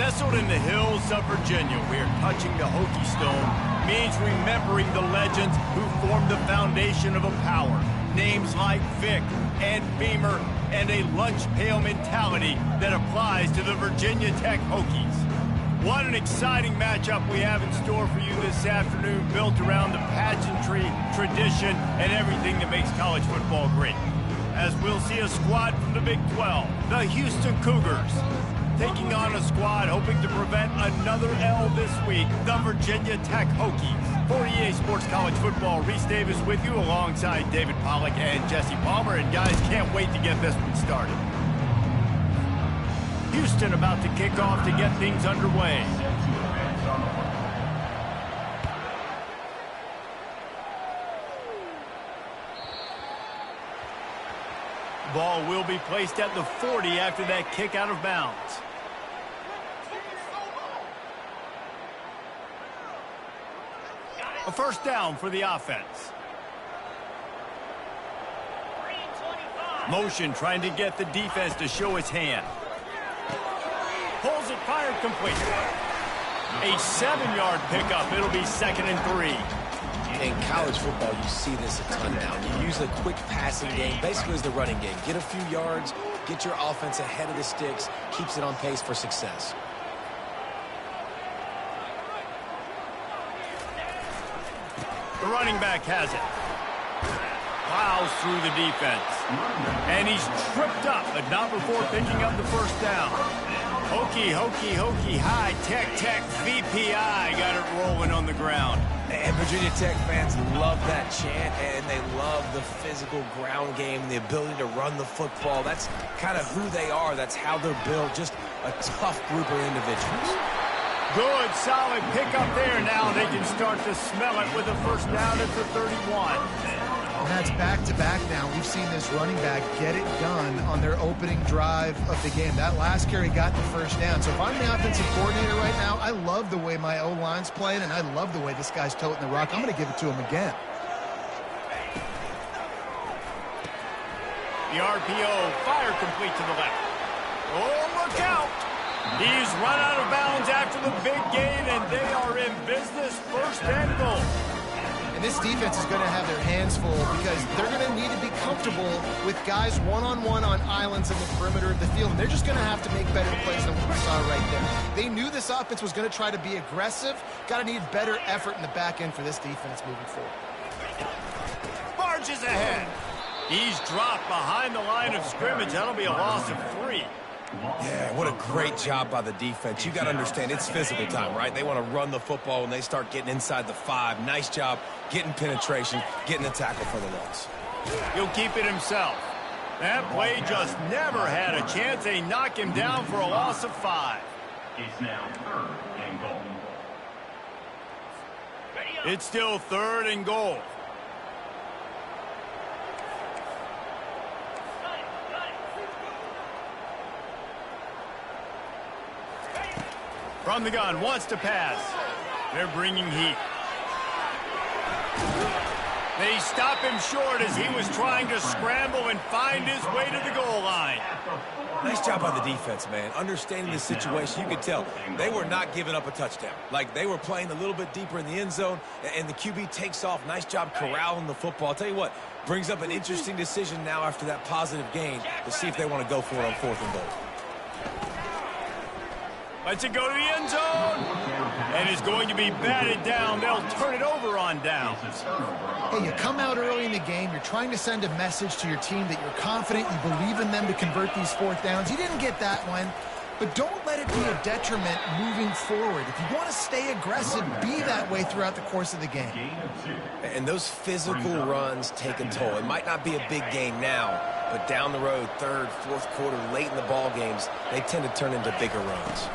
Nestled in the hills of Virginia, where touching the Hokie Stone means remembering the legends who formed the foundation of a power. Names like Vic and Beamer and a lunch pail mentality that applies to the Virginia Tech Hokies. What an exciting matchup we have in store for you this afternoon, built around the pageantry, tradition, and everything that makes college football great. As we'll see a squad from the Big 12, the Houston Cougars, taking on a squad hoping to prevent another L this week, the Virginia Tech Hokies. For EA Sports College Football, Reese Davis with you alongside David Pollack and Jesse Palmer. And guys, can't wait to get this one started. Houston about to kick off to get things underway. Ball will be placed at the 40 after that kick out of bounds. A first down for the offense. Motion trying to get the defense to show its hand. Pulls it, fired complete. A 7-yard pickup. It'll be 2nd and 3. In college football, you see this a ton now. You use a quick passing game, basically as the running game. Get a few yards, get your offense ahead of the sticks, keeps it on pace for success. The running back has it. Plows through the defense. And he's tripped up, but not before picking up the first down. Hokie, Hokie, Hokie, high, Tech, Tech, VPI got it rolling on the ground. And Virginia Tech fans love that chant, and they love the physical ground game, the ability to run the football. That's kind of who they are. That's how they're built, just a tough group of individuals. Good, solid pickup there. Now they can start to smell it with a first down at the 31. And that's back-to-back now. We've seen this running back get it done on their opening drive of the game. That last carry got the first down. So if I'm the offensive coordinator right now, I love the way my O-line's playing, and I love the way this guy's toting the rock. I'm going to give it to him again. The RPO, fire complete to the left. Oh, look out! He's run out of bounds after the big gain, and they are in business, 1st and goal. And this defense is going to have their hands full because they're going to need to be comfortable with guys one-on-one on islands in the perimeter of the field. And they're just going to have to make better plays than what we saw right there. They knew this offense was going to try to be aggressive. Got to need better effort in the back end for this defense moving forward. Barges ahead. He's dropped behind the line of scrimmage. That'll be a loss of 3. Yeah, what a great job by the defense. You got to understand, it's physical time, right? They want to run the football when they start getting inside the 5. Nice job getting penetration, getting the tackle for the loss. He'll keep it himself. That play just never had a chance. They knock him down for a loss of 5. It's now 3rd and goal. It's still 3rd and goal. From the gun, wants to pass. They're bringing heat. They stop him short as he was trying to scramble and find his way to the goal line. Nice job by the defense, man. Understanding the situation, you could tell they were not giving up a touchdown. Like, they were playing a little bit deeper in the end zone, and the QB takes off. Nice job corralling the football. I'll tell you what, brings up an interesting decision now after that positive gain to see if they want to go for it on 4th and goal. Lets it go to the end zone. And is going to be batted down. They'll turn it over on down. Hey, you come out early in the game. You're trying to send a message to your team that you're confident. You believe in them to convert these 4th downs. You didn't get that one. But don't let it be a detriment moving forward. If you want to stay aggressive, be that way throughout the course of the game. And those physical runs take a toll. It might not be a big game now, but down the road, 3rd, 4th quarter, late in the ball games, they tend to turn into bigger runs.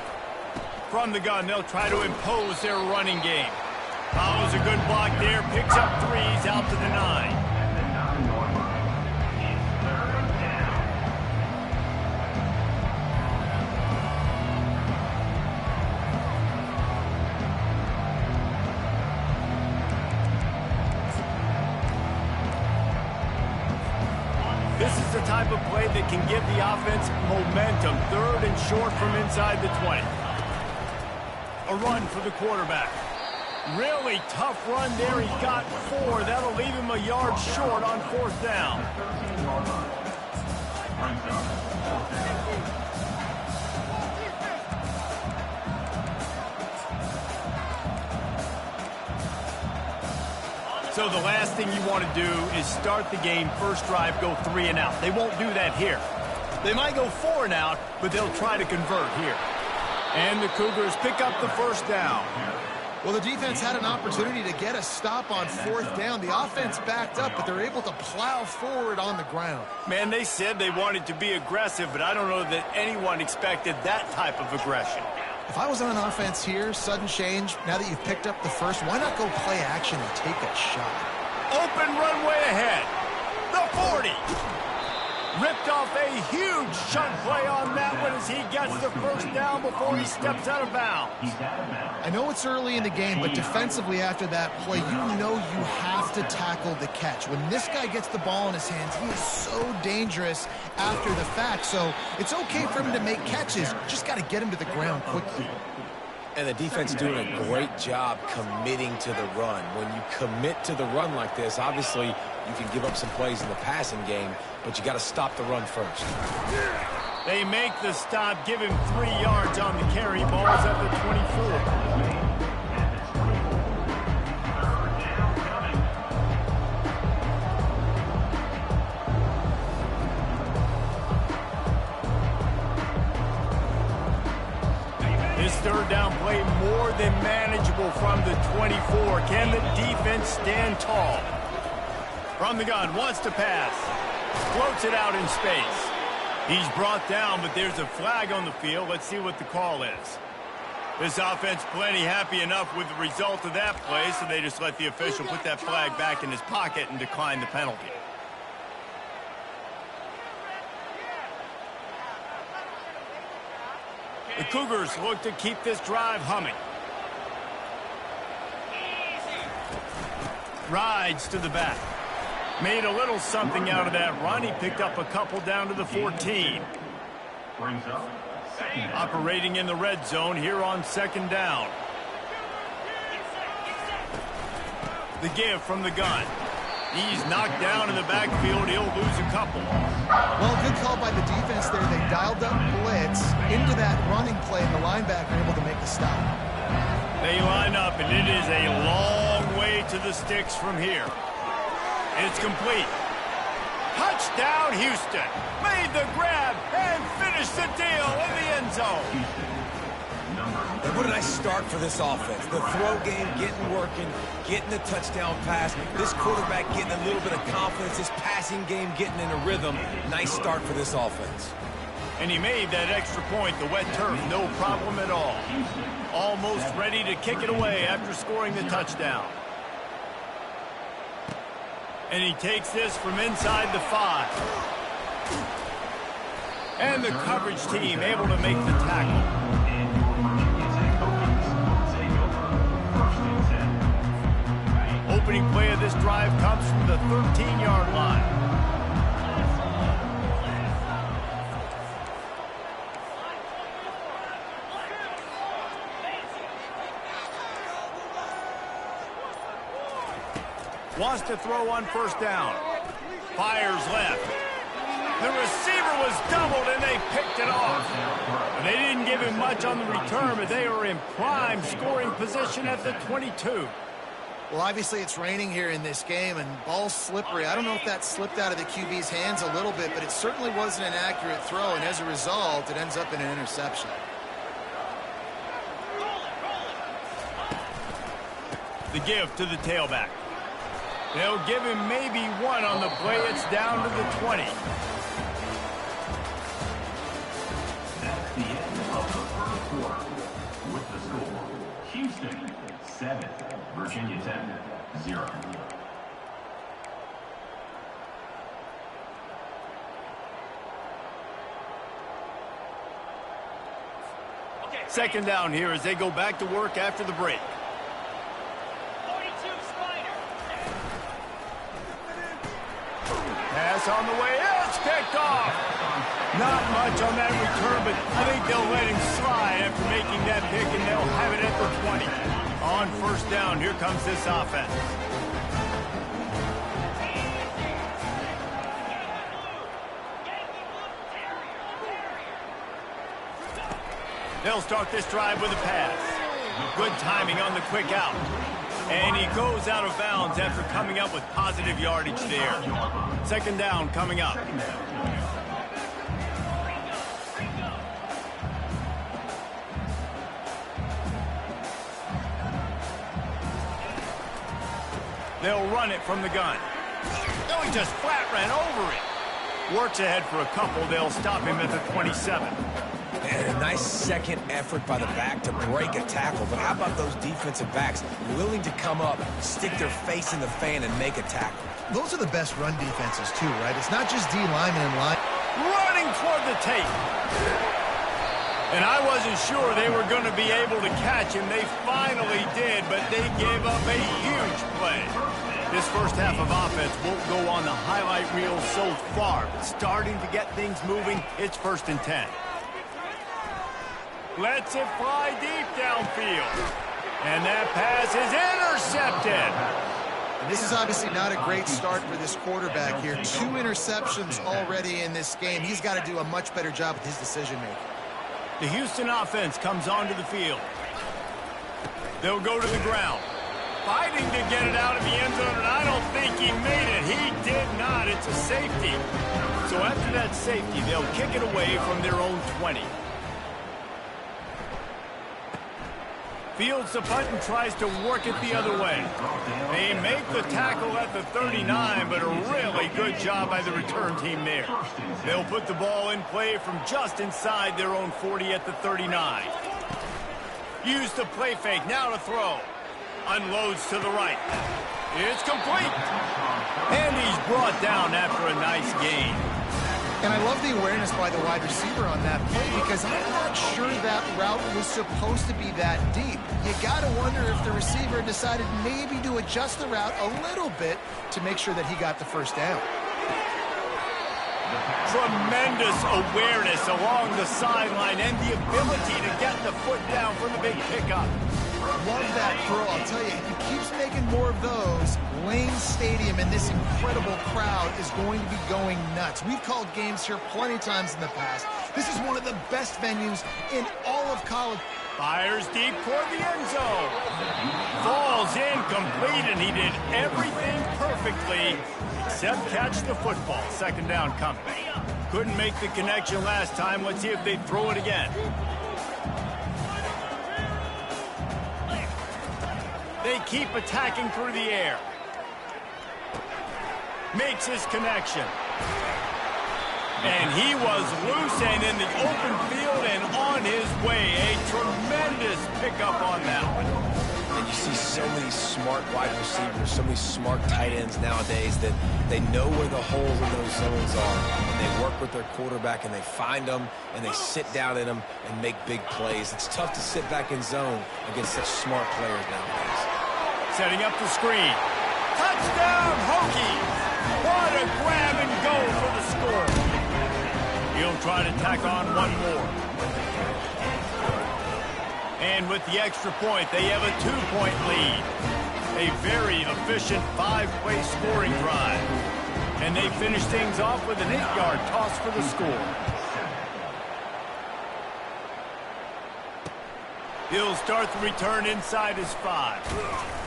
From the gun, they'll try to impose their running game. Follows a good block there, picks up 3s out to the 9. This is the type of play that can give the offense momentum. 3rd and short from inside the 20. A run for the quarterback. Really tough run there. He got 4. That'll leave him a yard short on 4th down. So the last thing you want to do is start the game, first drive, go 3 and out. They won't do that here. They might go 4 and out, but they'll try to convert here. And the Cougars pick up the first down. Well, the defense had an opportunity to get a stop on 4th down. The offense backed up, but they're able to plow forward on the ground. Man, they said they wanted to be aggressive, but I don't know that anyone expected that type of aggression. If I was on offense here, sudden change, now that you've picked up the first, why not go play action and take a shot? Open runway ahead. The 40. Ripped off a huge chunk play on that one as he gets the first down before he steps out of bounds. I know it's early in the game, but defensively after that play, you know you have to tackle the catch. When this guy gets the ball in his hands, he is so dangerous after the fact. So it's okay for him to make catches. Just got to get him to the ground quickly. And the defense is doing a great job committing to the run. When you commit to the run like this, obviously you can give up some plays in the passing game, but you got to stop the run first. They make the stop, give him 3 yards on the carry. Ball's at the 24. This 3rd down play more than manageable from the 24. Can the defense stand tall? From the gun, wants to pass. Floats it out in space. He's brought down, but there's a flag on the field. Let's see what the call is. This offense plenty happy enough with the result of that play, so they just let the official put that flag back in his pocket and decline the penalty. The Cougars look to keep this drive humming. Rides to the back. Made a little something out of that run. He picked up a couple down to the 14. Operating in the red zone here on 2nd down. The give from the gun. He's knocked down in the backfield. He'll lose a couple. Well, good call by the defense there. They dialed up blitz into that running play, and the linebacker able to make the stop. They line up, and it is a long way to the sticks from here. It's complete. Touchdown, Houston. Made the grab and finished the deal in the end zone. And what a nice start for this offense. The throw game getting working, getting the touchdown pass. This quarterback getting a little bit of confidence. This passing game getting in a rhythm. Nice start for this offense. And he made that extra point, the wet turf, no problem at all. Almost ready to kick it away after scoring the touchdown. And he takes this from inside the 5. And the coverage team able to make the tackle. Opening play of this drive comes from the 13-yard line. Wants to throw on 1st down. Fires left. The receiver was doubled and they picked it off. They didn't give him much on the return, but they were in prime scoring position at the 22. Well, obviously it's raining here in this game, and ball's slippery. I don't know if that slipped out of the QB's hands a little bit, but it certainly wasn't an accurate throw, and as a result, it ends up in an interception. The give to the tailback. They'll give him maybe 1 on the play. It's down to the 20. That's the end of the 1st quarter. With the score, Houston 7, Virginia Tech 0. Second down here as they go back to work after the break. Pass on the way. It's picked off. Not much on that return, but I think they'll let him slide after making that pick, and they'll have it at the 20. On first down, here comes this offense. They'll start this drive with a pass. Good timing on the quick out. And he goes out of bounds after coming up with positive yardage there. Second down coming up. They'll run it from the gun. No, he just flat ran over it. Works ahead for a couple. They'll stop him at the 27. And a nice second effort by the back to break a tackle. But how about those defensive backs willing to come up, stick their face in the fan, and make a tackle? Those are the best run defenses, too, right? It's not just D linemen in line. Running toward the tape. And I wasn't sure they were going to be able to catch him. They finally did, but they gave up a huge play. This first half of offense won't go on the highlight reel so far, but starting to get things moving, it's 1st and 10. Lets it fly deep downfield. And that pass is intercepted. And this is obviously not a great start for this quarterback here. 2 interceptions already in this game. He's got to do a much better job with his decision-making. The Houston offense comes onto the field. They'll go to the ground. Fighting to get it out of the end zone, and I don't think he made it. He did not. It's a safety. So after that safety, they'll kick it away from their own 20. Fields the punt and tries to work it the other way. They make the tackle at the 39, but a really good job by the return team there. They'll put the ball in play from just inside their own 40 at the 39. Use the play fake, now to throw. Unloads to the right. It's complete. And he's brought down after a nice gain. And I love the awareness by the wide receiver on that play because I'm not sure that route was supposed to be that deep. You got to wonder if the receiver decided maybe to adjust the route a little bit to make sure that he got the first down. Tremendous awareness along the sideline and the ability to get the foot down for the big pickup. Love that throw. I'll tell you, if he keeps making more of those, Lane Stadium and this incredible crowd is going to be going nuts. We've called games here plenty of times in the past. This is one of the best venues in all of college. Fires deep toward the end zone. Falls incomplete, and he did everything perfectly except catch the football. Second down coming. Couldn't make the connection last time. Let's see if they throw it again. They keep attacking through the air. Makes his connection. And he was loose and in the open field and on his way. A tremendous pickup on that one. And you see so many smart wide receivers, so many smart tight ends nowadays that they know where the holes in those zones are. And they work with their quarterback and they find them and they sit down in them and make big plays. It's tough to sit back in zone against such smart players nowadays. Setting up the screen. Touchdown, Hokies! What a grab and go for the score. He'll try to tack on one more. And with the extra point, they have a 2-point lead. A very efficient 5-play scoring drive. And they finish things off with an 8-yard toss for the score. He'll start the return inside his 5.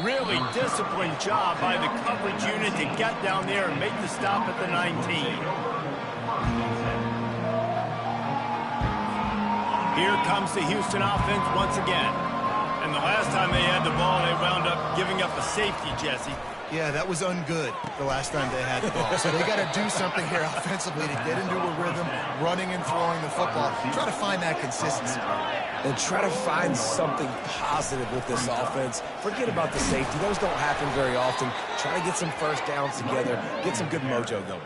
Really disciplined job by the coverage unit to get down there and make the stop at the 19. Here comes the Houston offense once again. And the last time they had the ball, they wound up giving up a safety, Jesse. Yeah, that was ungood the last time they had the ball. So they got to do something here offensively to get into a rhythm, running and throwing the football. Try to find that consistency. And try to find something positive with this offense. Forget about the safety. Those don't happen very often. Try to get some first downs together. Get some good mojo going.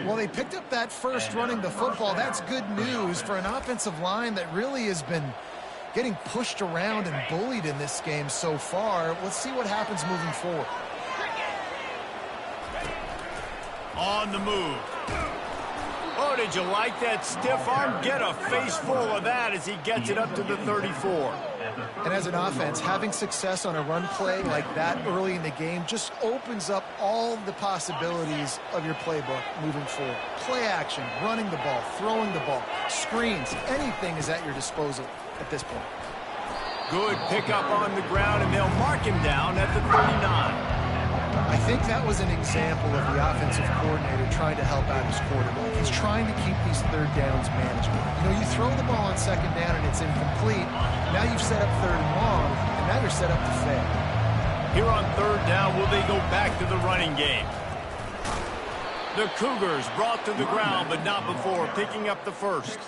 Well, they picked up that first running the football. That's good news for an offensive line that really has been getting pushed around and bullied in this game so far. Let's see what happens moving forward. On the move. Oh, did you like that stiff arm? Get a face full of that as he gets it up to the 34. And as an offense, having success on a run play like that early in the game just opens up all the possibilities of your playbook moving forward. Play action, running the ball, throwing the ball, screens, anything is at your disposal at this point. Good pickup on the ground, and they'll mark him down at the 39. I think that was an example of the offensive coordinator trying to help out his quarterback. He's trying to keep these third downs manageable. You know, you throw the ball on second down and it's incomplete. Now you've set up third and long, and now you're set up to fail. Here on third down, will they go back to the running game? The Cougars brought to the ground, but not before picking up the first.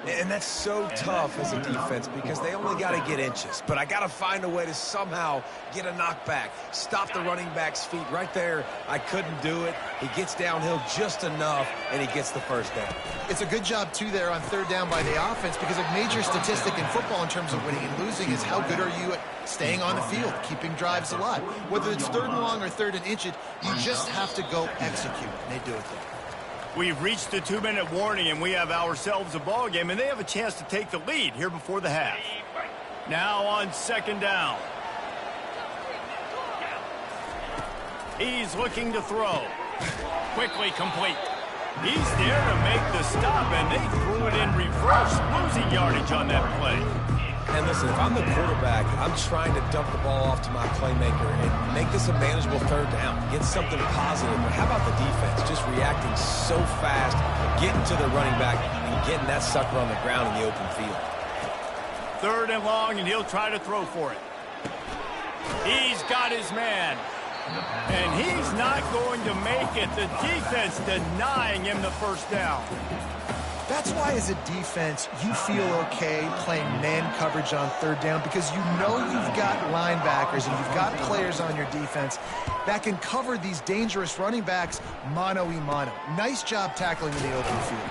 And that's so tough as a defense because they only got to get inches. But I got to find a way to somehow get a knockback, stop the running back's feet right there. I couldn't do it. He gets downhill just enough, and he gets the first down. It's a good job, too, there on third down by the offense because a major statistic in football in terms of winning and losing is how good are you at staying on the field, keeping drives alive. Whether it's third and long or third and inches, you just have to go execute. And they do it there. We've reached the 2-minute warning, and we have ourselves a ball game, and they have a chance to take the lead here before the half. Now on second down. He's looking to throw. Quickly complete. He's there to make the stop, and they threw it in reverse, losing yardage on that play. And listen, if I'm the quarterback, I'm trying to dump the ball off to my playmaker and make this a manageable third down, get something positive. But how about the defense just reacting so fast, getting to the running back and getting that sucker on the ground in the open field? Third and long, and he'll try to throw for it. He's got his man. And he's not going to make it. The defense denying him the first down. That's why as a defense, you feel okay playing man coverage on third down because you know you've got linebackers and you've got players on your defense that can cover these dangerous running backs mano-a-mano. Nice job tackling in the open field.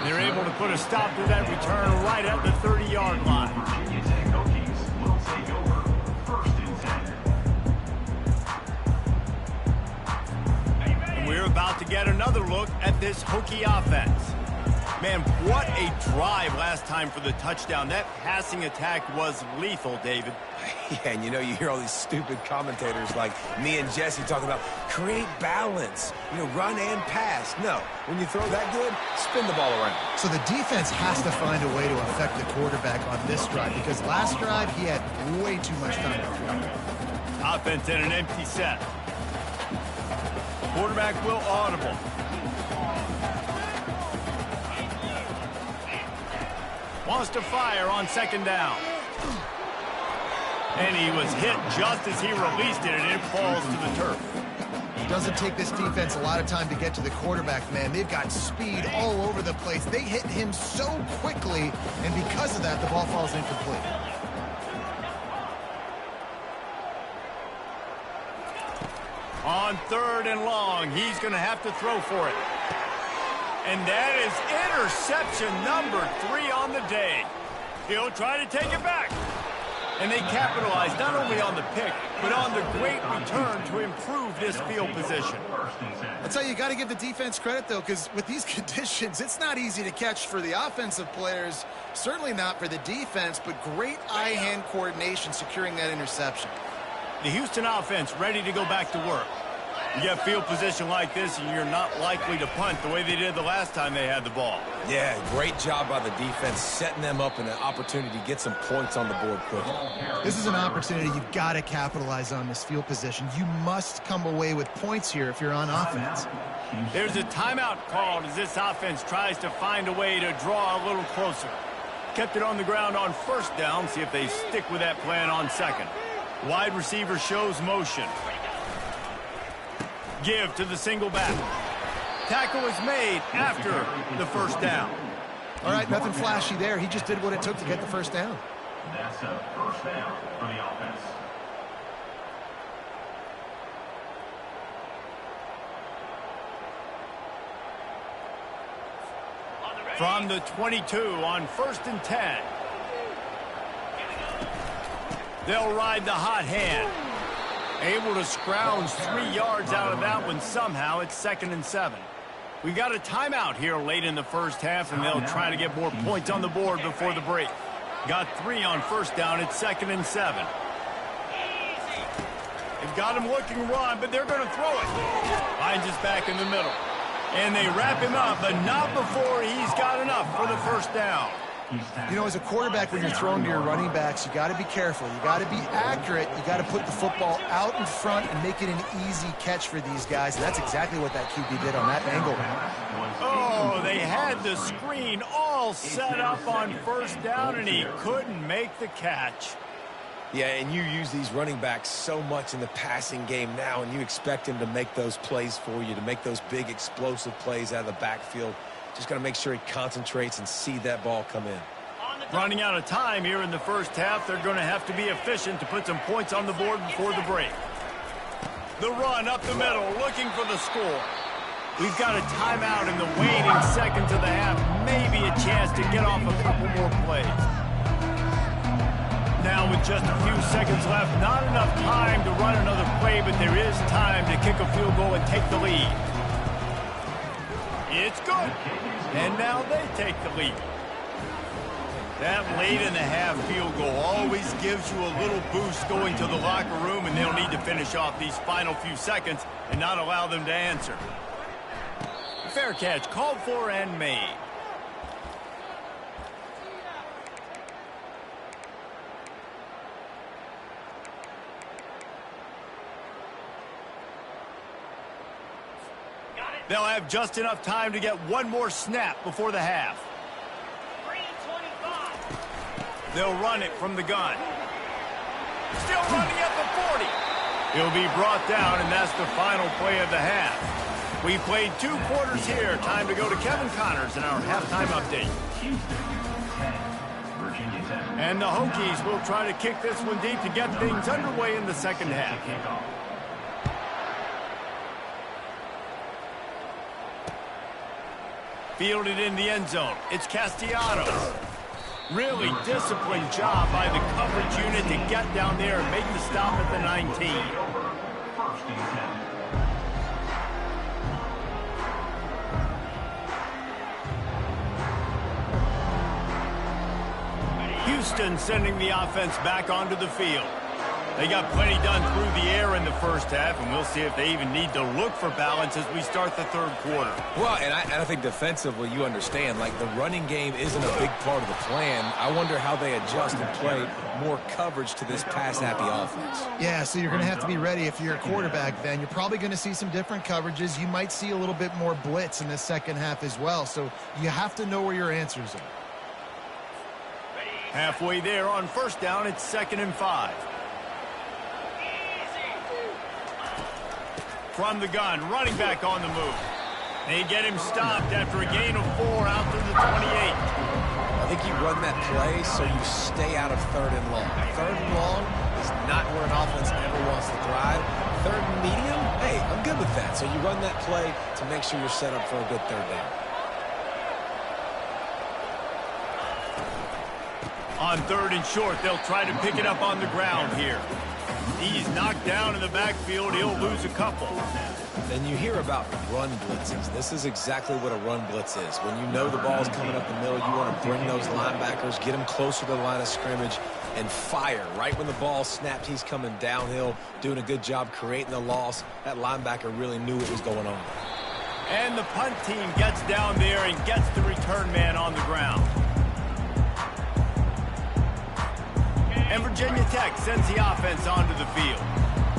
They're able to put a stop to that return right at the 30-yard line. Virginia Tech Hokies will take over first and 10. And we're about to get another look at this Hokie offense. Man, what a drive last time for the touchdown. That passing attack was lethal, David. Yeah, and you know, you hear all these stupid commentators like me and Jesse talking about create balance, you know, run and pass. No, when you throw that good, spin the ball around. So the defense has to find a way to affect the quarterback on this drive because last drive he had way too much time to throw. Offense in an empty set. Quarterback will audible. Wants to fire on second down. And he was hit just as he released it, and it falls to the turf. It doesn't take this defense a lot of time to get to the quarterback, man. They've got speed all over the place. They hit him so quickly, and because of that, the ball falls incomplete. On third and long, he's going to have to throw for it. And that is interception number 3 on the day. He'll try to take it back. And they capitalize not only on the pick, but on the great return to improve this field position. That's how you got to give the defense credit, though, because with these conditions, it's not easy to catch for the offensive players, certainly not for the defense, but great eye-hand coordination securing that interception. The Houston offense ready to go back to work. You get field position like this, and you're not likely to punt the way they did the last time they had the ball. Yeah, great job by the defense, setting them up in an opportunity to get some points on the board quickly. This is an opportunity you've got to capitalize on this field position. You must come away with points here if you're on offense. There's a timeout called as this offense tries to find a way to draw a little closer. Kept it on the ground on first down. See if they stick with that plan on second. Wide receiver shows motion. Give to the single back. Tackle is made after the first down. All right, nothing flashy there. He just did what it took to get the first down. That's a first down for the offense. From the 22 on first and 10. They'll ride the hot hand. Able to scrounge 3 yards out of that one somehow. It's 2nd and 7. We got a timeout here late in the first half, and they'll try to get more points on the board before the break. Got 3 on first down. It's 2nd and 7. They've got him looking run, but they're going to throw it. Finds his back in the middle. And they wrap him up, but not before he's got enough for the first down. You know, as a quarterback, when you're throwing to your running backs, you got to be careful. You got to be accurate. You got to put the football out in front and make it an easy catch for these guys. And that's exactly what that QB did on that angle. Oh, they had the screen all set up on first down, and he couldn't make the catch. Yeah, and you use these running backs so much in the passing game now, and you expect him to make those plays for you, to make those big explosive plays out of the backfield. Just got to make sure he concentrates and see that ball come in. Running out of time here in the first half, they're going to have to be efficient to put some points on the board before the break. The run up the middle, looking for the score. We've got a timeout in the waning seconds of the half, maybe a chance to get off a couple more plays. Now with just a few seconds left, not enough time to run another play, but there is time to kick a field goal and take the lead. It's good. And now they take the lead. That late in the half field goal always gives you a little boost going to the locker room, and they'll need to finish off these final few seconds and not allow them to answer. Fair catch called for and made. They'll have just enough time to get one more snap before the half. They'll run it from the gun. Still running at the 40. He'll be brought down, and that's the final play of the half. We played 2 quarters here. Time to go to Kevin Connors in our halftime update. And the Hokies will try to kick this one deep to get things underway in the second half. Fielded in the end zone. It's Castellanos. Really disciplined job by the coverage unit to get down there and make the stop at the 19. Houston sending the offense back onto the field. They got plenty done through the air in the first half, and we'll see if they even need to look for balance as we start the third quarter. Well, and I think defensively, you understand, like the running game isn't a big part of the plan. I wonder how they adjust and play more coverage to this pass-happy offense. Yeah, so you're going to have to be ready if you're a quarterback then. You're probably going to see some different coverages. You might see a little bit more blitz in the second half as well, so you have to know where your answers are. Halfway there on first down, it's 2nd and 5. From the gun, running back on the move. They get him stopped after a gain of 4 out to the 28. I think you run that play so you stay out of 3rd and long. 3rd and long is not where an offense ever wants to thrive. 3rd and medium, hey, I'm good with that. So you run that play to make sure you're set up for a good 3rd down. On 3rd and short, they'll try to pick it up on the ground here. He's knocked down in the backfield. He'll lose a couple. And you hear about run blitzes. This is exactly what a run blitz is. When you know the ball's coming up the middle, you want to bring those linebackers, get them closer to the line of scrimmage, and fire. Right when the ball snapped, he's coming downhill, doing a good job creating the loss. That linebacker really knew what was going on. And the punt team gets down there and gets the return man on the ground. And Virginia Tech sends the offense onto the field.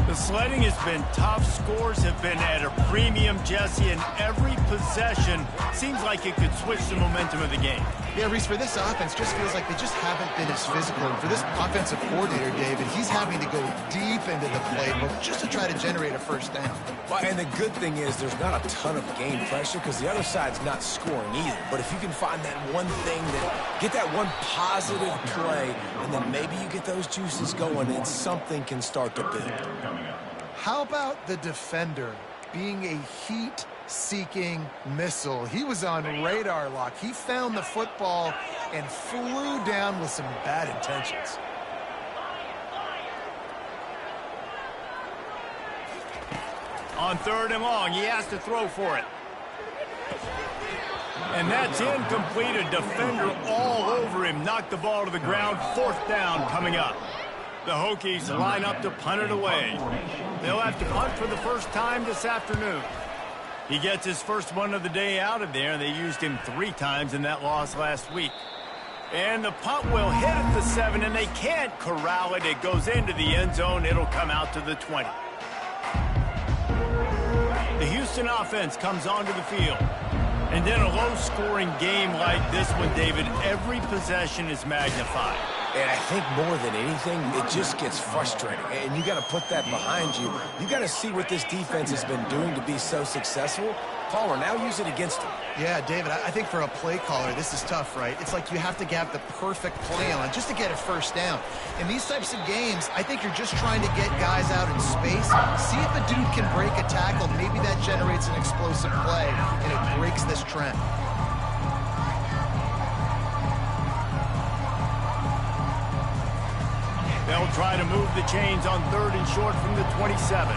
The sledding has been tough. Scores have been at a premium, Jesse, and every possession seems like it could switch the momentum of the game. Yeah, Reese, for this offense, just feels like they just haven't been as physical. And for this offensive coordinator, David, he's having to go deep into the playbook just to try to generate a first down. Well, and the good thing is there's not a ton of game pressure because the other side's not scoring either. But if you can find that one thing, get that one positive play, and then maybe you get those juices going and something can start to build. How about the defender being a heat-seeking missile? He was on radar lock. He found the football and flew down with some bad intentions. On 3rd and long, he has to throw for it. And that's incomplete. A defender all over him. Knocked the ball to the ground. 4th down coming up. The Hokies line up to punt it away. They'll have to punt for the first time this afternoon. He gets his first one of the day out of there. They used him 3 times in that loss last week. And the punt will hit at the 7, and they can't corral it. It goes into the end zone. It'll come out to the 20. The Houston offense comes onto the field. And then a low-scoring game like this one, David, every possession is magnified. And I think more than anything, it just gets frustrating. And you got to put that behind you. You got to see what this defense has been doing to be so successful. Palmer, now use it against him. Yeah, David, I think for a play caller, this is tough, right? It's like you have to have the perfect play on just to get a first down. In these types of games, I think you're just trying to get guys out in space, see if a dude can break a tackle. Maybe that generates an explosive play, and it breaks this trend. They'll try to move the chains on 3rd and short from the 27.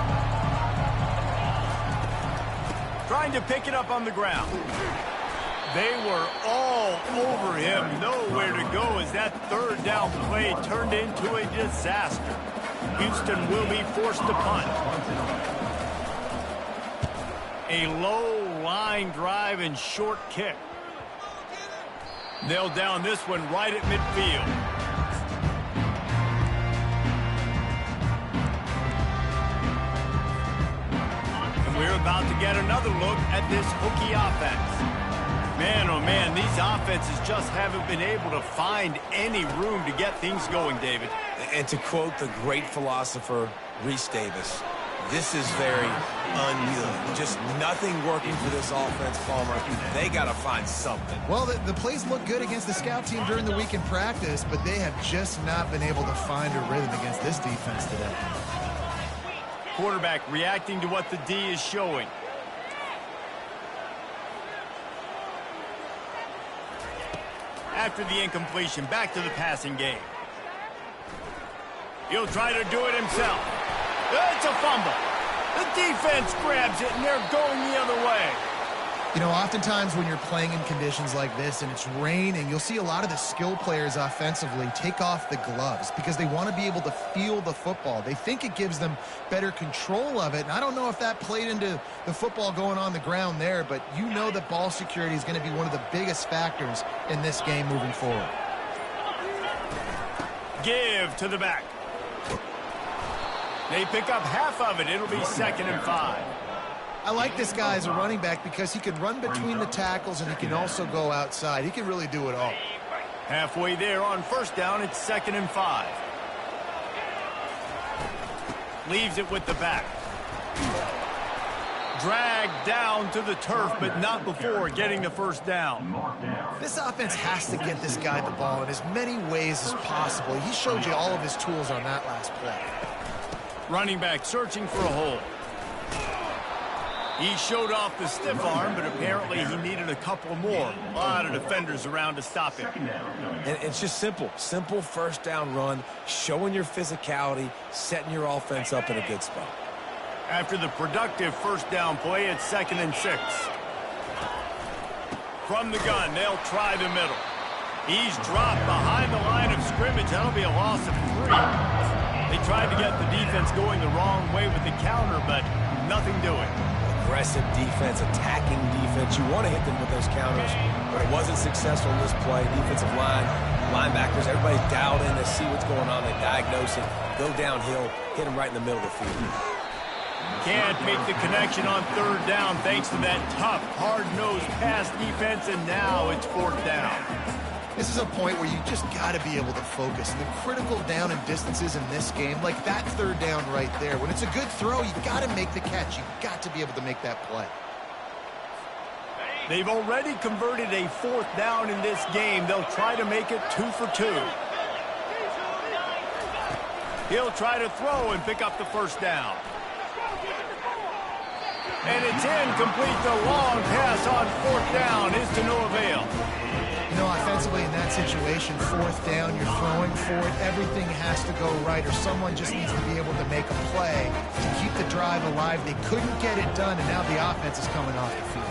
Trying to pick it up on the ground. They were all over him. Nowhere to go as that 3rd down play turned into a disaster. Houston will be forced to punt. A low line drive and short kick. They'll down this one right at midfield. We're about to get another look at this Hokie offense. Man, oh man, these offenses just haven't been able to find any room to get things going, David. And to quote the great philosopher, Reese Davis, this is very uneven. Just nothing working for this offense, Palmer. They got to find something. Well, the plays look good against the scout team during the week in practice, but they have just not been able to find a rhythm against this defense today. Quarterback reacting to what the D is showing. After the incompletion, back to the passing game. He'll try to do it himself. It's a fumble. The defense grabs it, and they're going the other way. You know, oftentimes when you're playing in conditions like this and it's raining, you'll see a lot of the skill players offensively take off the gloves because they want to be able to feel the football. They think it gives them better control of it, and I don't know if that played into the football going on the ground there, but you know that ball security is going to be one of the biggest factors in this game moving forward. Give to the back. They pick up half of it. It'll be 2nd and 5. I like this guy as a running back because he can run between the tackles and he can also go outside. He can really do it all. Halfway there on 1st down, it's 2nd and 5. Leaves it with the back. Dragged down to the turf, but not before getting the 1st down. This offense has to get this guy the ball in as many ways as possible. He showed you all of his tools on that last play. Running back searching for a hole. He showed off the stiff arm, but apparently he needed a couple more. A lot of defenders around to stop him. And it's just simple. Simple 1st down run, showing your physicality, setting your offense up in a good spot. After the productive 1st down play, it's 2nd and 6. From the gun, they'll try the middle. He's dropped behind the line of scrimmage. That'll be a loss of 3. They tried to get the defense going the wrong way with the counter, but nothing doing. Aggressive defense, attacking defense. You want to hit them with those counters, but it wasn't successful in this play. Defensive line, linebackers, everybody's dialed in to see what's going on. They diagnose it, go downhill, hit them right in the middle of the field. Can't make the connection on 3rd down thanks to that tough, hard-nosed pass defense, and now it's 4th down. This is a point where you just got to be able to focus. The critical down and distances in this game, like that 3rd down right there. When it's a good throw, you got to make the catch. You got to be able to make that play. They've already converted a 4th down in this game. They'll try to make it 2 for 2. He'll try to throw and pick up the 1st down. And it's incomplete. The long pass on 4th down is to no avail. You know, offensively in that situation, 4th down, you're throwing for it. Everything has to go right, or someone just needs to be able to make a play to keep the drive alive. They couldn't get it done, and now the offense is coming off the field.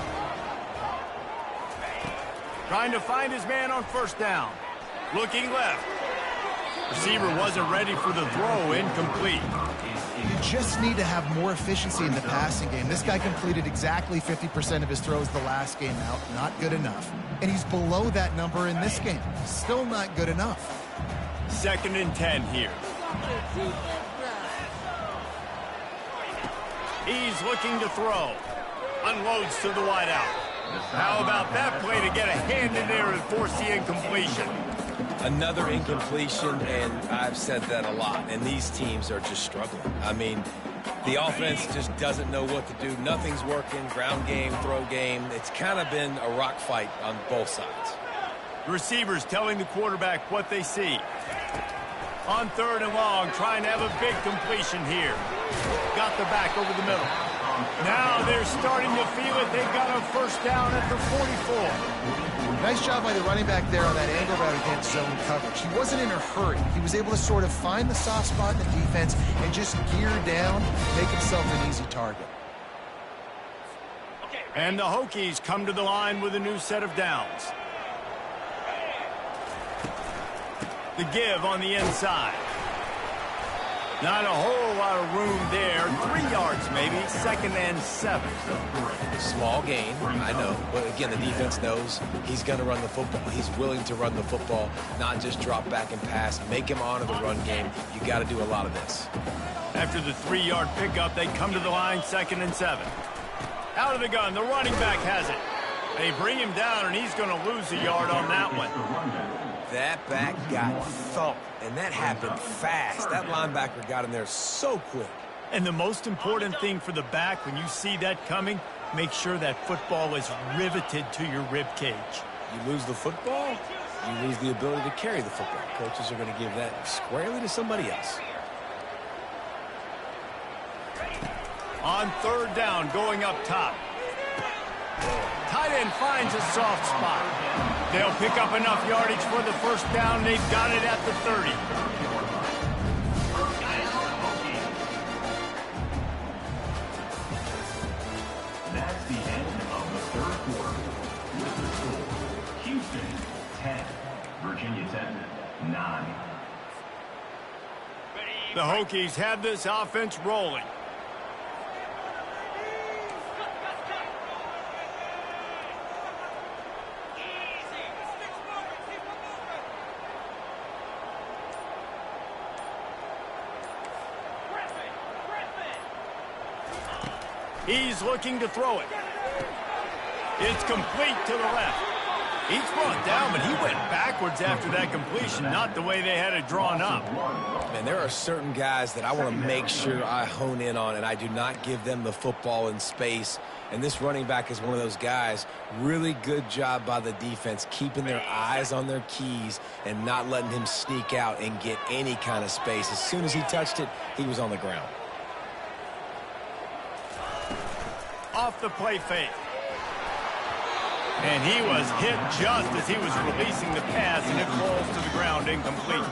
Trying to find his man on first down. Looking left. Receiver wasn't ready for the throw. Incomplete. You just need to have more efficiency in the passing game. This guy completed exactly 50% of his throws the last game out. Not good enough. And he's below that number in this game. Still not good enough. 2nd and 10 here. He's looking to throw. Unloads to the wideout. How about that play to get a hand in there and force the incompletion? Another incompletion, and I've said that a lot, and these teams are just struggling. I mean, the offense just doesn't know what to do. Nothing's working, ground game, throw game. It's kind of been a rock fight on both sides. The receivers telling the quarterback what they see. On 3rd and long, trying to have a big completion here. Got the back over the middle. Now they're starting to feel it. They've got a first down at the 44. Nice job by the running back there on that angle route against zone coverage. He wasn't in a hurry. He was able to sort of find the soft spot in the defense and just gear down, make himself an easy target. And the Hokies come to the line with a new set of downs. The give on the inside. Not a whole lot of room there. 3 yards maybe. 2nd and 7. Small gain, I know. But again, the defense knows he's going to run the football. He's willing to run the football, not just drop back and pass. Make him honor the run game. You got to do a lot of this. After the 3-yard pickup, they come to the line. 2nd and 7. Out of the gun. The running back has it. They bring him down, and he's going to lose a yard on that one. That back got thumped, and that happened fast. That linebacker got in there so quick. And the most important thing for the back, when you see that coming, make sure that football is riveted to your rib cage. You lose the football, you lose the ability to carry the football. Coaches are going to give that squarely to somebody else. On 3rd down, going up top. Tight end finds a soft spot. They'll pick up enough yardage for the first down. They've got it at the 30. That's the end of the 3rd quarter. With the score, Houston 10, Virginia Tech 9. The Hokies have this offense rolling. He's looking to throw it. It's complete to the left. He's brought down, but he went backwards after that completion, not the way they had it drawn up. Man, there are certain guys that I want to make sure I hone in on, and I do not give them the football in space. And this running back is one of those guys. Really good job by the defense, keeping their eyes on their keys and not letting him sneak out and get any kind of space. As soon as he touched it, he was on the ground. Off the play fake. And he was hit just as he was releasing the pass, and it falls to the ground incomplete.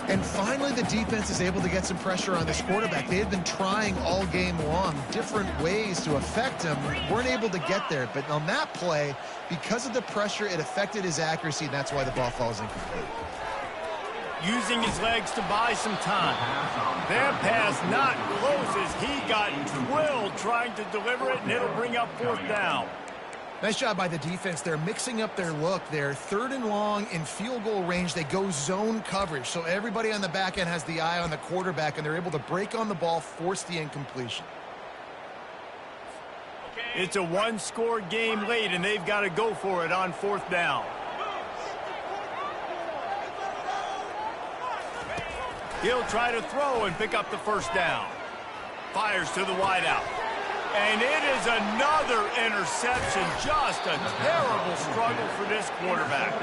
And finally, the defense is able to get some pressure on this quarterback. They had been trying all game long different ways to affect him. Weren't able to get there. But on that play, because of the pressure, it affected his accuracy, and that's why the ball falls incomplete. Using his legs to buy some time. That pass not close as he got drilled trying to deliver it, and it'll bring up 4th down. Nice job by the defense. They're mixing up their look. They're 3rd and long in field goal range. They go zone coverage. So everybody on the back end has the eye on the quarterback, and they're able to break on the ball, force the incompletion. It's a 1-score game late, and they've got to go for it on 4th down. He'll try to throw and pick up the first down. Fires to the wideout. And it is another interception. Just a terrible struggle for this quarterback.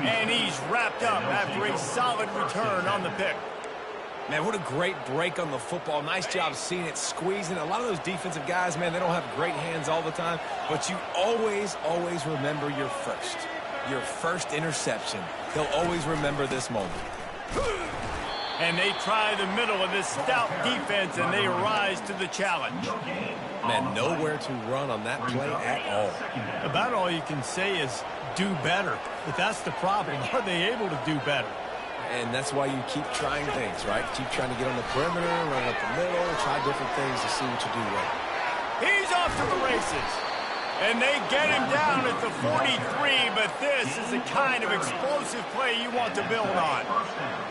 And he's wrapped up after a solid return on the pick. Man, what a great break on the football. Nice job seeing it, squeezing. A lot of those defensive guys, man, they don't have great hands all the time. But you always, always remember your first interception. He'll always remember this moment. And they try the middle of this stout defense, and they rise to the challenge. Man, nowhere to run on that play at all. About all you can say is do better. But that's the problem. Are they able to do better? And that's why you keep trying things, right? Keep trying to get on the perimeter, run up the middle, try different things to see what you do right. He's off to the races. And they get him down at the 43, but this is the kind of explosive play you want to build on.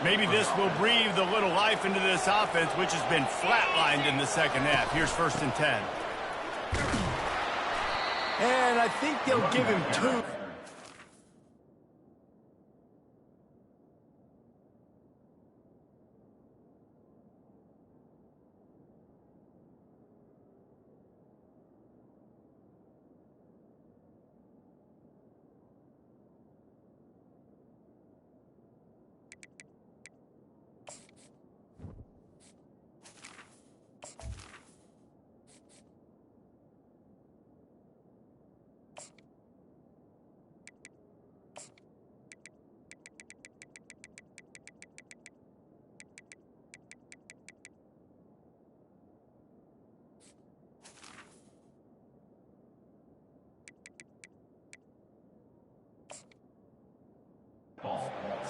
Maybe this will breathe a little life into this offense, which has been flatlined in the second half. Here's 1st and 10. And I think they'll give him 2.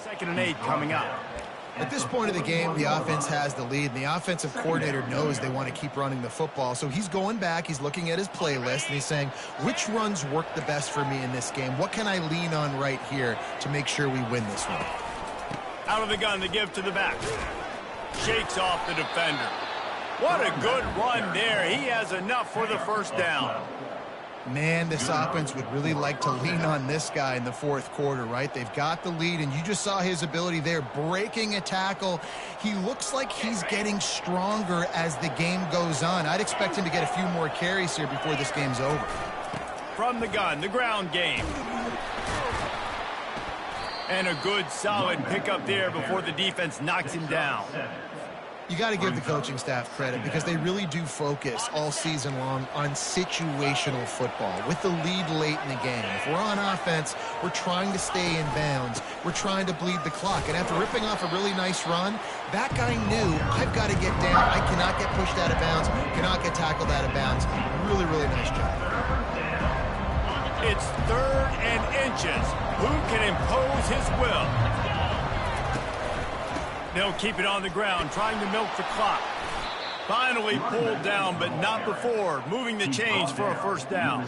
Second and 8 coming up. At this point of the game, the offense has the lead, and the offensive coordinator knows they want to keep running the football. So he's going back, he's looking at his playlist, and he's saying, which runs work the best for me in this game? What can I lean on right here to make sure we win this one? Out of the gun, the give to the back. Shakes off the defender. What a good run there. He has enough for the first down. Man, this offense would really like to lean on this guy in the 4th quarter, right? They've got the lead, and you just saw his ability there, breaking a tackle. He looks like he's getting stronger as the game goes on. I'd expect him to get a few more carries here before this game's over. From the gun, the ground game. And a good, solid pickup there before the defense knocks him down. You got to give the coaching staff credit because they really do focus all season long on situational football with the lead late in the game. If we're on offense, we're trying to stay in bounds. We're trying to bleed the clock. And after ripping off a really nice run, that guy knew, I've got to get down. I cannot get pushed out of bounds, cannot get tackled out of bounds. Really, really nice job. It's 3rd and inches. Who can impose his will? They'll keep it on the ground, trying to milk the clock. Finally pulled down, but not before. Moving the chains for a first down.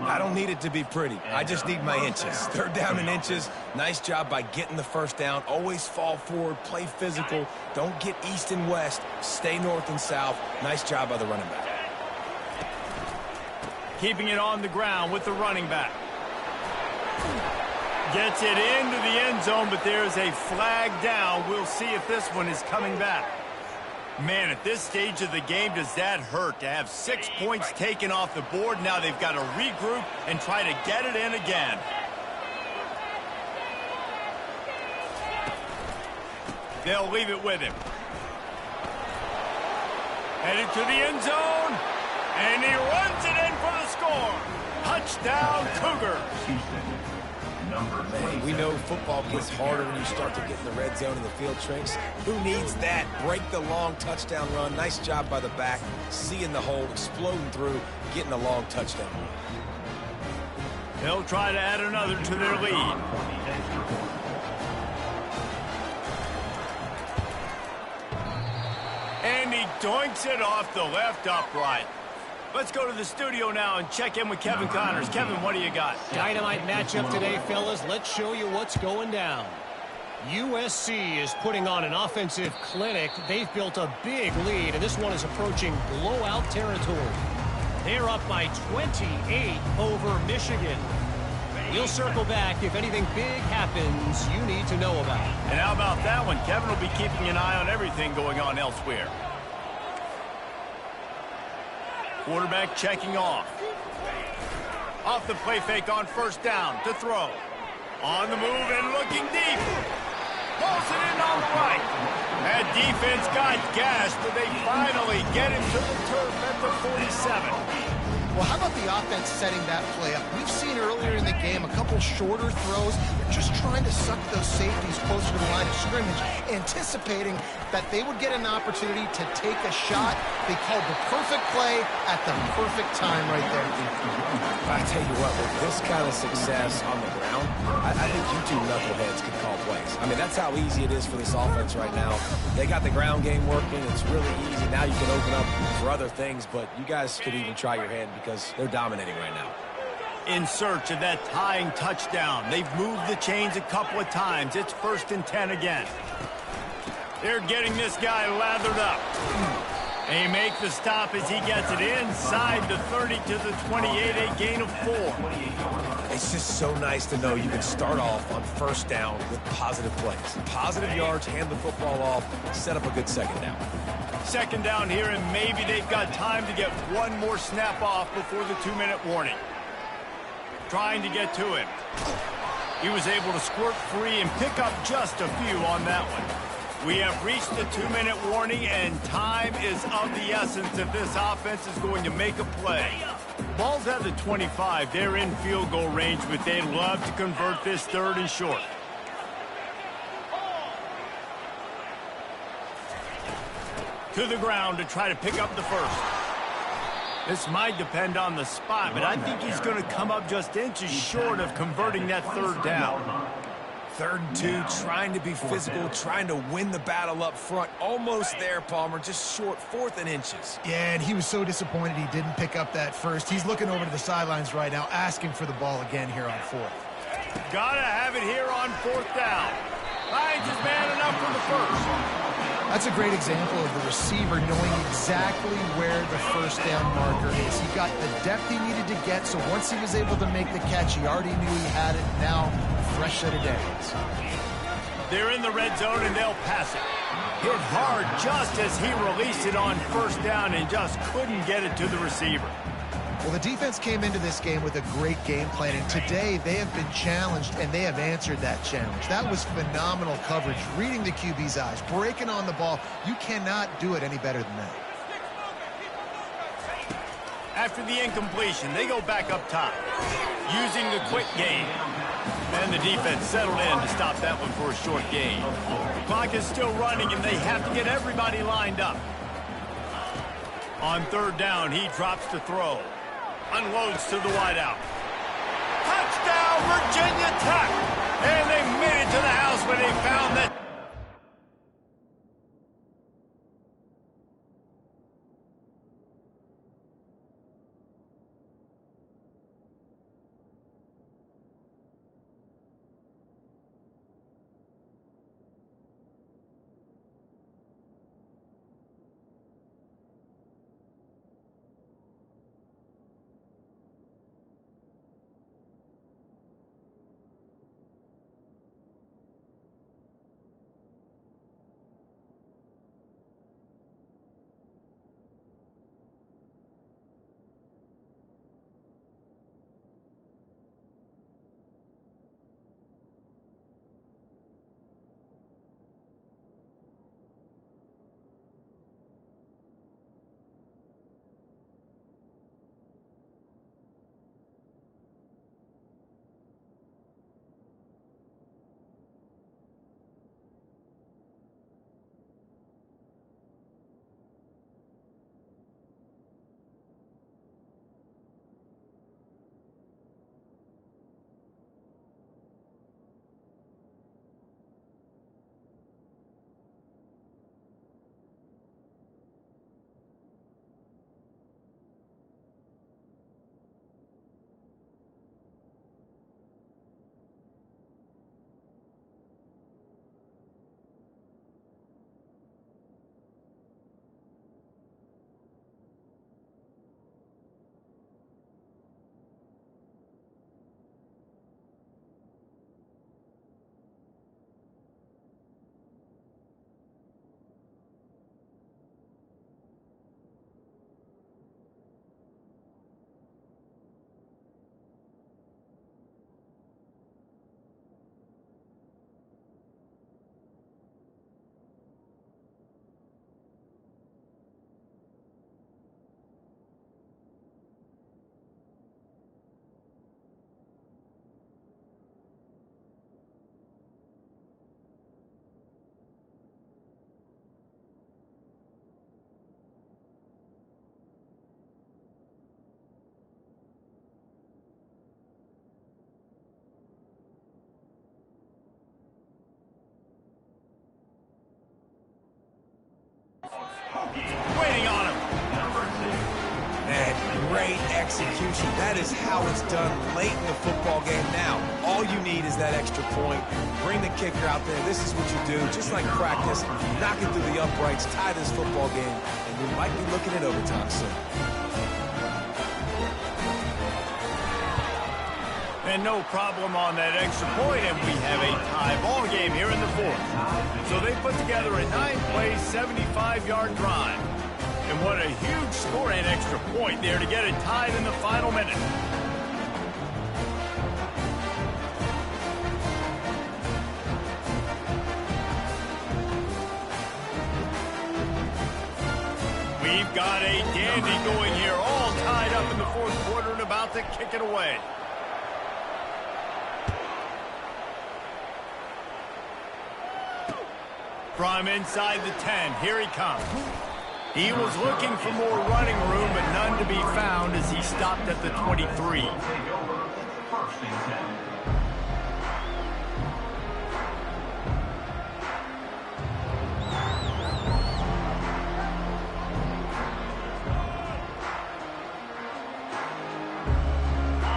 I don't need it to be pretty. I just need my inches. 3rd down in inches. Nice job by getting the first down. Always fall forward, play physical. Don't get east and west. Stay north and south. Nice job by the running back. Keeping it on the ground with the running back. Gets it into the end zone, but there's a flag down. We'll see if this one is coming back. Man, at this stage of the game, does that hurt to have 6 points taken off the board? Now they've got to regroup and try to get it in again. They'll leave it with him. Headed to the end zone, and he runs it in for the score. Touchdown, Cougars. Man, we know football gets harder when you start to get in the red zone and the field shrinks. Who needs that? Break the long touchdown run. Nice job by the back, seeing the hole, exploding through, getting a long touchdown. They'll try to add another to their lead. And he doinks it off the left upright. Let's go to the studio now and check in with Kevin Connors. Kevin, what do you got? Dynamite matchup today, fellas. Let's show you what's going down. USC is putting on an offensive clinic. They've built a big lead, and this one is approaching blowout territory. They're up by 28 over Michigan. We'll circle back if anything big happens you need to know about. And how about that one? Kevin will be keeping an eye on everything going on elsewhere. Quarterback checking off. Off the play fake on first down to throw. On the move and looking deep. Pulls it in on the right. That defense got gashed, but they finally get him to the turf at the 47. Well, how about the offense setting that play up? We've seen earlier in the game a couple shorter throws. They're just trying to suck those safeties closer to the line of scrimmage, anticipating that they would get an opportunity to take a shot. They called the perfect play at the perfect time right there. I tell you what, with this kind of success on the ground, I think you two knuckleheads can call plays. I mean, that's how easy it is for this offense right now. They got the ground game working. It's really easy. Now you can open up for other things, but you guys could even try your hand because they're dominating right now. In search of that tying touchdown. They've moved the chains a couple of times. It's 1st and 10 again. They're getting this guy lathered up. They make the stop as he gets it inside the 30 to the 28, a gain of 4. It's just so nice to know you can start off on 1st down with positive plays. Positive yards, hand the football off, set up a good 2nd down. 2nd down here, and maybe they've got time to get one more snap off before the 2-minute warning. Trying to get to him. He was able to squirt free and pick up just a few on that one. We have reached the 2-minute warning, and time is of the essence if this offense is going to make a play. Ball's at the 25. They're in field goal range, but they'd love to convert this 3rd and short. To the ground to try to pick up the 1st. This might depend on the spot, but I think he's going to come up just inches short of converting that 3rd down. 3rd and 2, trying to be physical, trying to win the battle up front. Almost there, Palmer, just short, 4th and inches. Yeah, and he was so disappointed he didn't pick up that 1st. He's looking over to the sidelines right now, asking for the ball again here on 4th. Gotta have it here on 4th down. Finds his man enough for the 1st. That's a great example of the receiver knowing exactly where the 1st down marker is. He got the depth he needed to get, so once he was able to make the catch, he already knew he had it. Now, fresh set of downs. They're in the red zone, and they'll pass it. Hit hard just as he released it on 1st down and just couldn't get it to the receiver. Well, the defense came into this game with a great game plan, and today they have been challenged, and they have answered that challenge. That was phenomenal coverage, reading the QB's eyes, breaking on the ball. You cannot do it any better than that. After the incompletion, they go back up top, using the quick game. And the defense settled in to stop that one for a short gain. The clock is still running, and they have to get everybody lined up. On 3rd down, he drops to throw. Unloads to the wideout. Touchdown, Virginia Tech! And they made it to the house when they found that. great execution. That is how it's done late in the football game. Now, all you need is that extra point. Bring the kicker out there. This is what you do. Just like practice, knock it through the uprights, tie this football game, and we might be looking at overtime soon. And no problem on that extra point, and we have a tie ball game here in the fourth. So they put together a 9-play, 75-yard drive. And what a huge score and extra point there to get it tied in the final minute. We've got a dandy going here, all tied up in the fourth quarter and about to kick it away. From inside the 10, here he comes. He was looking for more running room, but none to be found as he stopped at the 23.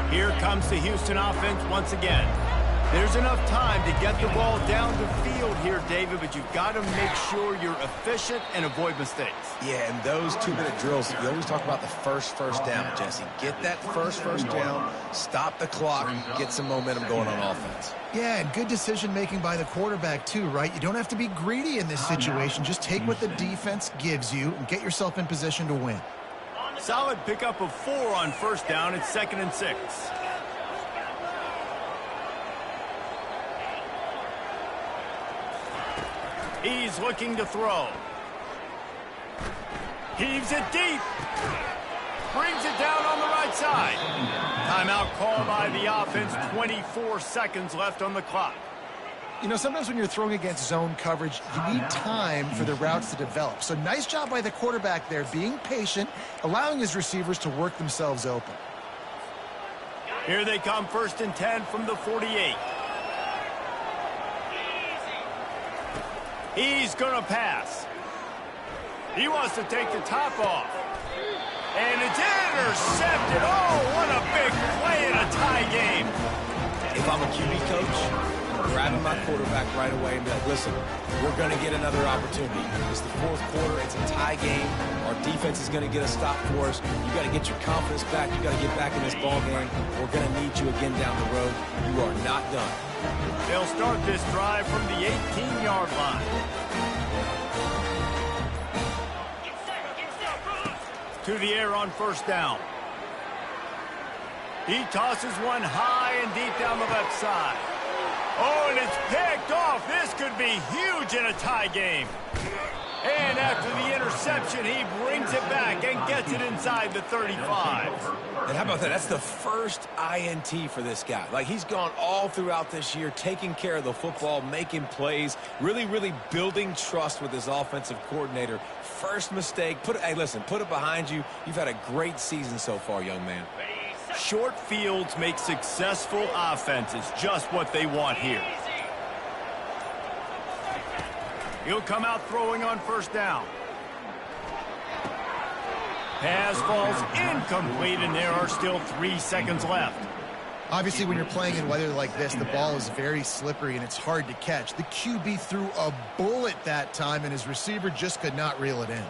Here comes the Houston offense once again. There's enough time to get the ball down the field here, David, but you've got to make sure you're efficient and avoid mistakes. Yeah, and those 2-minute drills, you always talk about the first down, Jesse. Get that first down, stop the clock, get some momentum going on offense. Yeah, and good decision-making by the quarterback, too, right? You don't have to be greedy in this situation. Just take what the defense gives you and get yourself in position to win. Solid pickup of 4 on first down. It's 2nd and 6. He's looking to throw. Heaves it deep. Brings it down on the right side. Timeout called by the offense. 24 seconds left on the clock. You know, sometimes when you're throwing against zone coverage, you need time for the routes to develop. So nice job by the quarterback there, being patient, allowing his receivers to work themselves open. Here they come, 1st and 10 from the 48. He's going to pass. He wants to take the top off. And it's intercepted. Oh, what a big play in a tie game. If I'm a QB coach, I'm grabbing my quarterback right away and be like, listen, we're going to get another opportunity. It's the fourth quarter. It's a tie game. Our defense is going to get a stop for us. You got to get your confidence back. You got to get back in this ball game. We're going to need you again down the road. You are not done. They'll start this drive from the 18-yard line. To the air on first down. He tosses one high and deep down the left side. Oh, and it's picked off. This could be huge in a tie game. And after the interception, he brings it back and gets it inside the 35. And how about that? That's the first INT for this guy. Like, he's gone all throughout this year, taking care of the football, making plays, really building trust with his offensive coordinator. First mistake. Hey, listen, put it behind you. You've had a great season so far, young man. Short fields make successful offenses, just what they want here. He'll come out throwing on first down. Pass falls incomplete, and there are still 3 seconds left. Obviously, when you're playing in weather like this, the ball is very slippery and it's hard to catch. The QB threw a bullet that time, and his receiver just could not reel it in.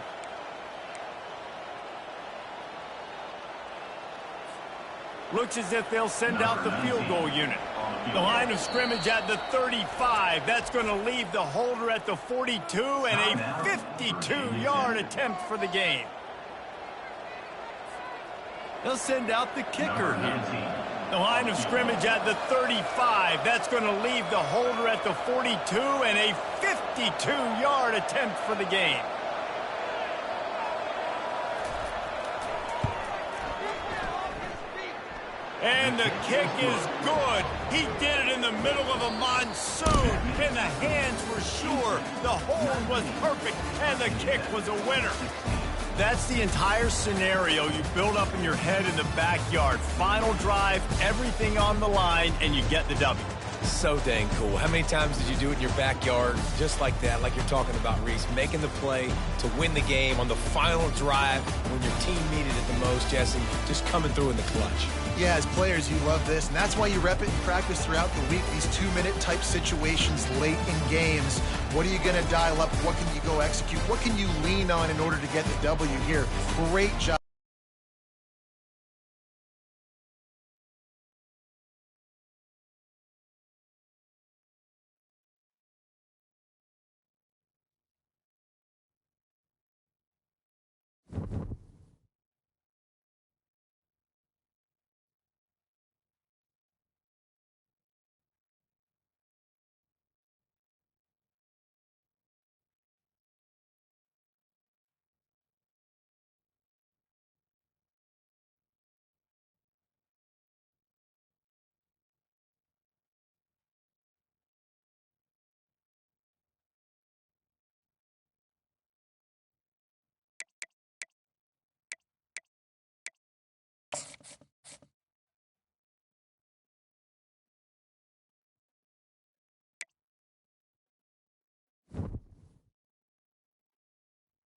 Looks as if they'll send out the field goal unit. The line of scrimmage at the 35. That's going to leave the holder at the 42 and a 52-yard attempt for the game. They'll send out the kicker here. The line of scrimmage at the 35. That's going to leave the holder at the 42 and a 52-yard attempt for the game. And the kick is good. He did it in the middle of a monsoon, and the hands were sure. The hold was perfect, and the kick was a winner. That's the entire scenario you build up in your head in the backyard. Final drive, everything on the line, and you get the W. So dang cool. How many times did you do it in your backyard just like that, like you're talking about, Reese, making the play to win the game on the final drive when your team needed it the most, Jesse, just coming through in the clutch. Yeah, as players, you love this, and that's why you rep it in practice throughout the week, these 2-minute type situations late in games. What are you going to dial up? What can you go execute? What can you lean on in order to get the W here? Great job.